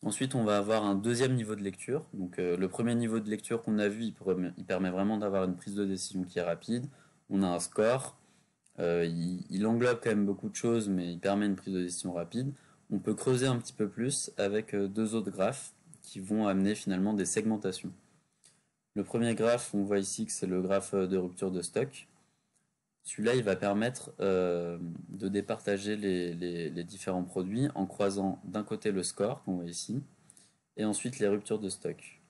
Ensuite, on va avoir un deuxième niveau de lecture. Donc, le premier niveau de lecture qu'on a vu, il permet vraiment d'avoir une prise de décision qui est rapide. On a un score. Il englobe quand même beaucoup de choses, mais il permet une prise de décision rapide. On peut creuser un petit peu plus avec deux autres graphes qui vont amener finalement des segmentations. Le premier graphe, on voit ici que c'est le graphe de rupture de stock. Celui-là, il va permettre de départager les différents produits en croisant d'un côté le score, qu'on voit ici, et ensuite les ruptures de stock.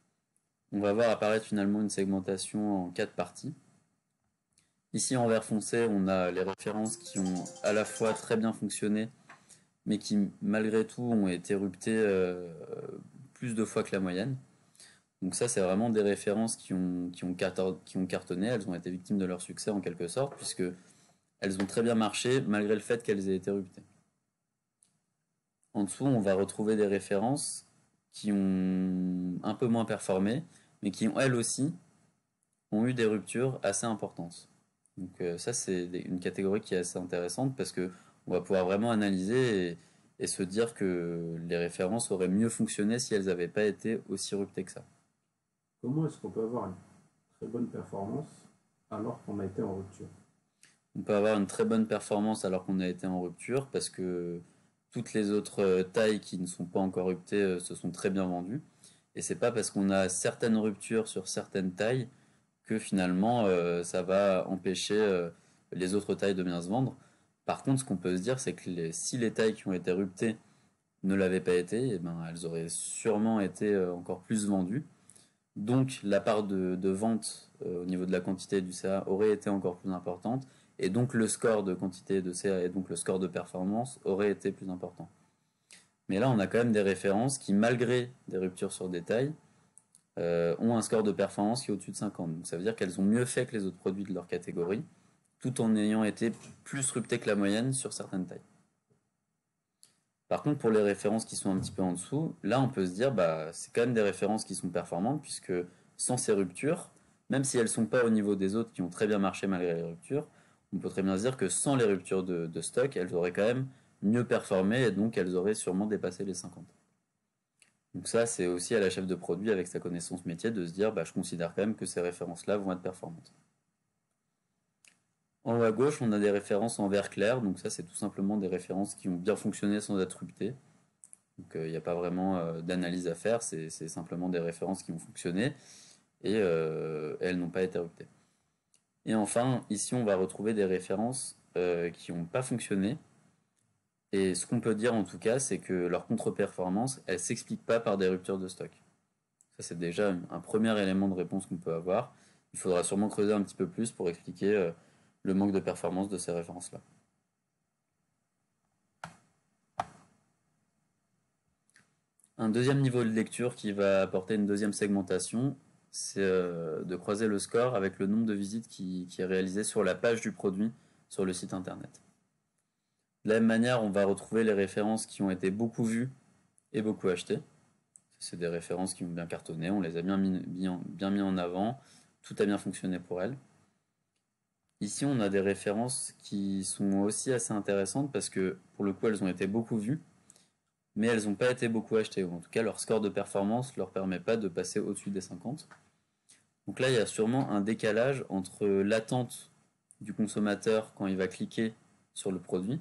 On va voir apparaître finalement une segmentation en 4 parties. Ici, en vert foncé, on a les références qui ont à la fois très bien fonctionné, mais qui, malgré tout, ont été ruptées plus de fois que la moyenne. Donc ça, c'est vraiment des références qui ont cartonné. Elles ont été victimes de leur succès en quelque sorte, puisque elles ont très bien marché, malgré le fait qu'elles aient été ruptées. En dessous, on va retrouver des références qui ont un peu moins performé, mais qui, elles aussi, ont eu des ruptures assez importantes. Donc ça, c'est une catégorie qui est assez intéressante parce que on va pouvoir vraiment analyser et se dire que les références auraient mieux fonctionné si elles n'avaient pas été aussi ruptées que ça. Comment est-ce qu'on peut avoir une très bonne performance alors qu'on a été en rupture? On peut avoir une très bonne performance alors qu'on a été en rupture parce que toutes les autres tailles qui ne sont pas encore ruptées se sont très bien vendues. Et c'est pas parce qu'on a certaines ruptures sur certaines tailles que finalement ça va empêcher les autres tailles de bien se vendre. Par contre, ce qu'on peut se dire, c'est que si les tailles qui ont été ruptées ne l'avaient pas été, eh ben, elles auraient sûrement été encore plus vendues. Donc la part de vente au niveau de la quantité du CA aurait été encore plus importante, et donc le score de quantité de CA et donc le score de performance aurait été plus important. Mais là, on a quand même des références qui, malgré des ruptures sur des tailles, ont un score de performance qui est au-dessus de 50. Donc ça veut dire qu'elles ont mieux fait que les autres produits de leur catégorie, tout en ayant été plus ruptées que la moyenne sur certaines tailles. Par contre, pour les références qui sont un petit peu en dessous, là on peut se dire bah c'est quand même des références qui sont performantes puisque sans ces ruptures, même si elles sont pas au niveau des autres qui ont très bien marché malgré les ruptures, on peut très bien se dire que sans les ruptures de stock, elles auraient quand même mieux performé et donc elles auraient sûrement dépassé les 50. Donc ça, c'est aussi à la chef de produit avec sa connaissance métier de se dire bah je considère quand même que ces références-là vont être performantes. En haut à gauche, on a des références en vert clair, donc ça c'est tout simplement des références qui ont bien fonctionné sans être ruptées. Donc il n'y a pas vraiment d'analyse à faire, c'est simplement des références qui ont fonctionné et elles n'ont pas été ruptées. Et enfin, ici on va retrouver des références qui n'ont pas fonctionné. Et ce qu'on peut dire en tout cas, c'est que leur contre-performance, elle ne s'explique pas par des ruptures de stock. Ça c'est déjà un premier élément de réponse qu'on peut avoir. Il faudra sûrement creuser un petit peu plus pour expliquer le manque de performance de ces références-là. Un deuxième niveau de lecture qui va apporter une deuxième segmentation, c'est de croiser le score avec le nombre de visites qui est réalisé sur la page du produit sur le site internet. De la même manière, on va retrouver les références qui ont été beaucoup vues et beaucoup achetées. C'est des références qui ont bien cartonné, on les a bien mis en avant, tout a bien fonctionné pour elles. Ici, on a des références qui sont aussi assez intéressantes parce que pour le coup, elles ont été beaucoup vues, mais elles n'ont pas été beaucoup achetées, ou en tout cas leur score de performance ne leur permet pas de passer au-dessus des 50. Donc là, il y a sûrement un décalage entre l'attente du consommateur quand il va cliquer sur le produit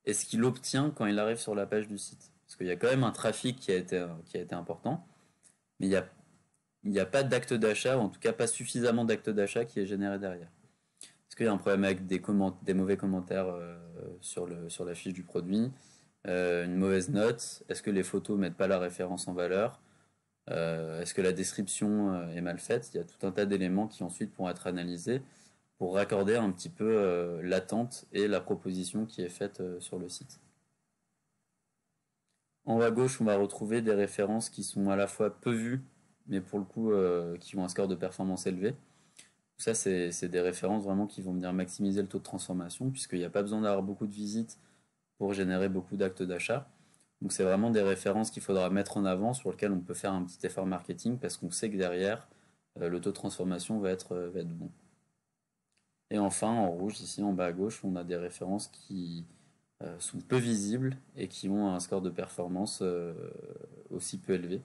et ce qu'il obtient quand il arrive sur la page du site. Parce qu'il y a quand même un trafic qui a été important, mais il n'y a pas d'acte d'achat, ou en tout cas pas suffisamment d'acte d'achat qui est généré derrière. Est-ce qu'il y a un problème avec des mauvais commentaires sur la fiche du produit, une mauvaise note? Est-ce que les photos mettent pas la référence en valeur? Est-ce que la description est mal faite? Il y a tout un tas d'éléments qui ensuite pourront être analysés pour raccorder un petit peu l'attente et la proposition qui est faite sur le site. En haut à gauche, on va retrouver des références qui sont à la fois peu vues, mais pour le coup qui ont un score de performance élevé. Ça, c'est des références vraiment qui vont venir maximiser le taux de transformation, puisqu'il n'y a pas besoin d'avoir beaucoup de visites pour générer beaucoup d'actes d'achat. Donc c'est vraiment des références qu'il faudra mettre en avant, sur lesquelles on peut faire un petit effort marketing, parce qu'on sait que derrière, le taux de transformation va être bon. Et enfin, en rouge, ici en bas à gauche, on a des références qui sont peu visibles et qui ont un score de performance aussi peu élevées.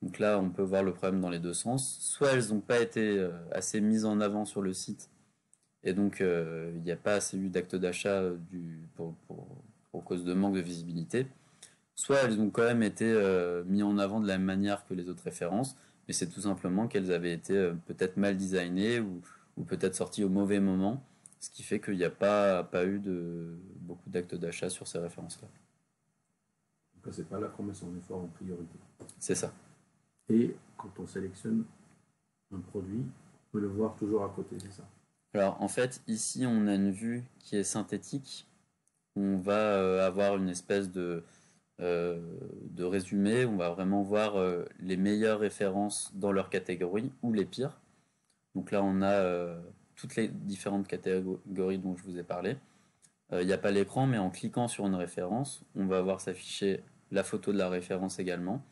Donc là, on peut voir le problème dans les deux sens. Soit elles n'ont pas été assez mises en avant sur le site, et donc il n'y a pas assez eu d'actes d'achat pour cause de manque de visibilité. Soit elles ont quand même été mises en avant de la même manière que les autres références, mais c'est tout simplement qu'elles avaient été peut-être mal designées ou peut-être sorties au mauvais moment, ce qui fait qu'il n'y a pas eu beaucoup d'actes d'achat sur ces références-là. Donc c'est pas là qu'on met son effort en priorité. C'est ça. Et quand on sélectionne un produit, on peut le voir toujours à côté, c'est ça? Alors en fait, ici on a une vue qui est synthétique. On va avoir une espèce de résumé. On va vraiment voir les meilleures références dans leur catégorie ou les pires. Donc là, on a toutes les différentes catégories dont je vous ai parlé. Il n'y a pas l'écran, mais en cliquant sur une référence, on va voir s'afficher la photo de la référence également,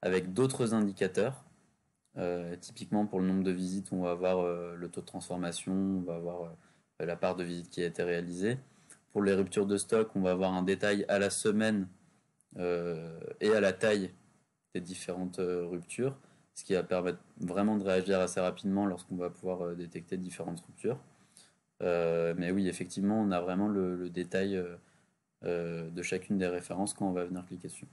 avec d'autres indicateurs. Typiquement, pour le nombre de visites, on va avoir le taux de transformation, on va avoir la part de visite qui a été réalisée. Pour les ruptures de stock, on va avoir un détail à la semaine et à la taille des différentes ruptures, ce qui va permettre vraiment de réagir assez rapidement lorsqu'on va pouvoir détecter différentes ruptures. Mais oui, effectivement, on a vraiment le détail de chacune des références quand on va venir cliquer dessus.